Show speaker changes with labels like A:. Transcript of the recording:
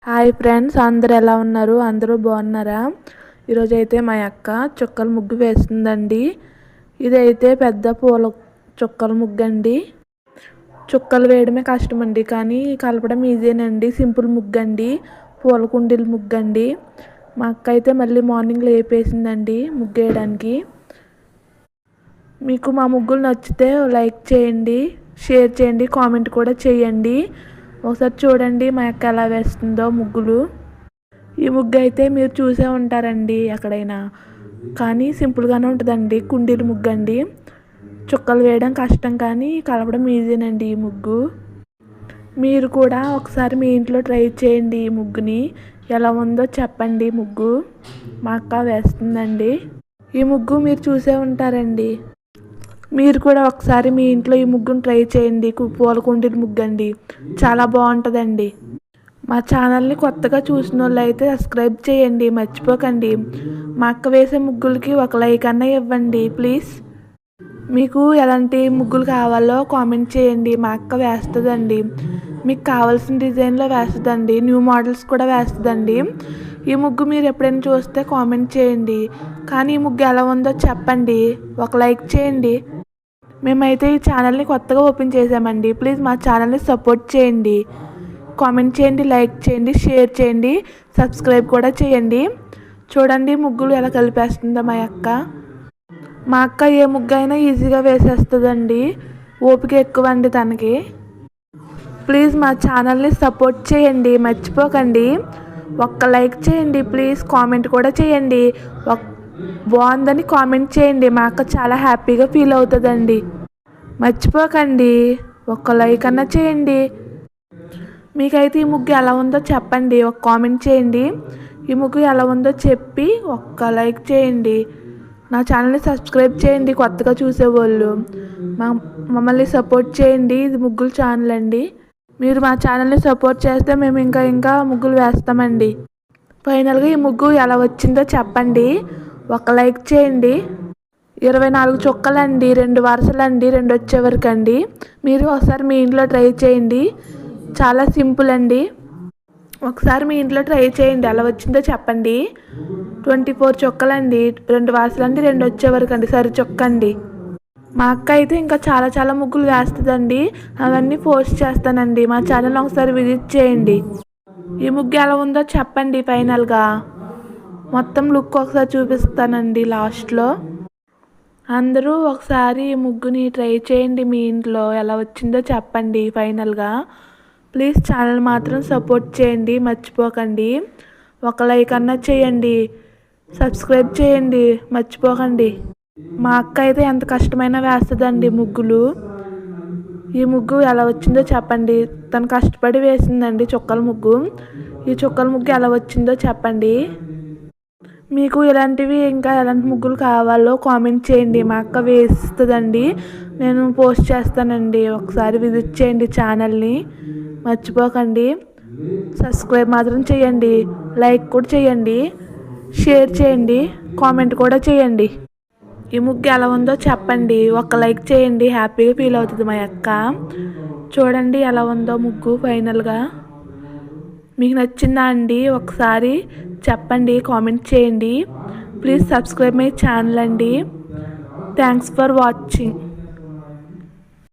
A: Hi friends, అందరూ ఎలా ఉన్నారు? అందరూ బాగున్నారా? ఈరోజైతే మా అక్క చుక్కల ముగ్గు వేస్తుందండి. ఇదైతే పెద్ద పూల చుక్కల ముగ్గు అండి. చుక్కలు వేయడమే కష్టం అండి, కానీ కలపడం ఈజీనండి. సింపుల్ ముగ్గు అండి, పూల కుండీల ముగ్గు అండి. మా అక్క అయితే మళ్ళీ మార్నింగ్ లేపేసిందండి ముగ్గు వేయడానికి. మీకు మా ముగ్గులు నచ్చితే లైక్ చేయండి, షేర్ చేయండి, కామెంట్ కూడా చేయండి. ఒకసారి చూడండి మా అక్క ఎలా వేస్తుందో ముగ్గులు. ఈ ముగ్గు అయితే మీరు చూసే ఉంటారండి ఎక్కడైనా, కానీ సింపుల్గానే ఉంటుందండి. కుండీల ముగ్గు అండి. చుక్కలు వేయడం కష్టం, కానీ కలపడం ఈజీనండి ఈ ముగ్గు. మీరు కూడా ఒకసారి మీ ఇంట్లో ట్రై చేయండి. ఈ ముగ్గుని ఎలా ఉందో చెప్పండి. ముగ్గు మా అక్క వేస్తుందండి. ఈ ముగ్గు మీరు చూసే ఉంటారండి. మీరు కూడా ఒకసారి మీ ఇంట్లో ఈ ముగ్గును ట్రై చేయండి. పూల కుండీల ముగ్గు అండి, చాలా బాగుంటుందండి. మా ఛానల్ని కొత్తగా చూసిన వాళ్ళు అయితే సబ్స్క్రైబ్ చేయండి, మర్చిపోకండి. మా అక్క వేసే ముగ్గులకి ఒక లైక్ అన్న ఇవ్వండి ప్లీజ్. మీకు ఎలాంటి ముగ్గులు కావాలో కామెంట్ చేయండి. మా అక్క వేస్తుందండి. మీకు కావాల్సిన డిజైన్లో వేస్తుందండి, న్యూ మోడల్స్ కూడా వేస్తుందండి. ఈ ముగ్గు మీరు ఎప్పుడైనా చూస్తే కామెంట్ చేయండి, కానీ ఈ ముగ్గు ఎలా ఉందో చెప్పండి, ఒక లైక్ చేయండి. మేమైతే ఈ ఛానల్ని కొత్తగా ఓపెన్ చేసామండి. ప్లీజ్ మా ఛానల్ని సపోర్ట్ చేయండి, కామెంట్ చేయండి, లైక్ చేయండి, షేర్ చేయండి, సబ్స్క్రైబ్ కూడా చేయండి. చూడండి ముగ్గులు ఎలా కలిపేస్తుందో మా అక్క. మా అక్క ఏ ముగ్గు అయినా ఈజీగా వేసేస్తుందండి. ఓపిక ఎక్కువ అండి తనకి. ప్లీజ్ మా ఛానల్ని సపోర్ట్ చేయండి, మర్చిపోకండి. ఒక్క లైక్ చేయండి ప్లీజ్, కామెంట్ కూడా చేయండి. బాగుందని కామెంట్ చేయండి. మా అక్క చాలా హ్యాపీగా ఫీల్ అవుతుందండి. మర్చిపోకండి, ఒక్క లైక్ అన్నా చేయండి. మీకైతే ఈ ముగ్గు ఎలా ఉందో చెప్పండి, ఒక కామెంట్ చేయండి. ఈ ముగ్గు ఎలా ఉందో చెప్పి ఒక్క లైక్ చేయండి. నా ఛానల్ని సబ్స్క్రైబ్ చేయండి కొత్తగా చూసేవాళ్ళు. మమ్మల్ని సపోర్ట్ చేయండి. ఇది ముగ్గుల ఛానల్ అండి. మీరు మా ఛానల్ని సపోర్ట్ చేస్తే మేము ఇంకా ముగ్గులు వేస్తామండి. ఫైనల్గా ఈ ముగ్గు ఎలా వచ్చిందో చెప్పండి, ఒక లైక్ చేయండి. 24 చుక్కలండి, 2 వరుసలండి, 2 వచ్చే వరకు అండి. మీరు ఒకసారి మీ ఇంట్లో ట్రై చేయండి, చాలా సింపుల్ అండి. ఒకసారి మీ ఇంట్లో ట్రై చేయండి, ఎలా వచ్చిందో చెప్పండి. 24 చుక్కలండి, 2 వరుసలండి, 2 వచ్చే వరకు అండి, సరి చుక్క అండి. మా అక్క అయితే ఇంకా చాలా ముగ్గులు వేస్తుందండి. అవన్నీ పోస్ట్ చేస్తానండి. మా ఛానల్ ఒకసారి విజిట్ చేయండి. ఈ ముగ్గు ఎలా ఉందో చెప్పండి. ఫైనల్గా మొత్తం లుక్ ఒకసారి చూపిస్తానండి లాస్ట్లో. అందరూ ఒకసారి ఈ ముగ్గుని ట్రై చేయండి, మీ ఇంట్లో ఎలా వచ్చిందో చెప్పండి. ఫైనల్గా ప్లీజ్ ఛానల్ మాత్రం సపోర్ట్ చేయండి, మర్చిపోకండి. ఒక లైక్ అన్నా చేయండి, సబ్స్క్రైబ్ చేయండి, మర్చిపోకండి. మా అక్క అయితే ఎంత కష్టమైనా వేస్తుందండి ముగ్గులు. ఈ ముగ్గు ఎలా వచ్చిందో చెప్పండి. తను కష్టపడి వేసిందండి చుక్కల ముగ్గు. ఈ చుక్కల ముగ్గు ఎలా వచ్చిందో చెప్పండి. మీకు ఇలాంటివి ఇంకా ఎలాంటి ముగ్గులు కావాలో కామెంట్ చేయండి. మా అక్క వేస్తుందండి, నేను పోస్ట్ చేస్తానండి. ఒకసారి విజిట్ చేయండి ఛానల్ని, మర్చిపోకండి. సబ్స్క్రైబ్ మాత్రం చేయండి, లైక్ కూడా చేయండి, షేర్ చేయండి, కామెంట్ కూడా చేయండి. ఈ ముగ్గు ఎలా ఉందో చెప్పండి, ఒక లైక్ చేయండి. హ్యాపీగా ఫీల్ అవుతుంది మా అక్క. చూడండి ఎలా ఉందో ముగ్గు. ఫైనల్గా మీకు నచ్చిందా అండి? ఒకసారి చెప్పండి, కామెంట్ చేయండి. ప్లీజ్ సబ్స్క్రైబ్ మై ఛానల్ అండి. Thanks for watching.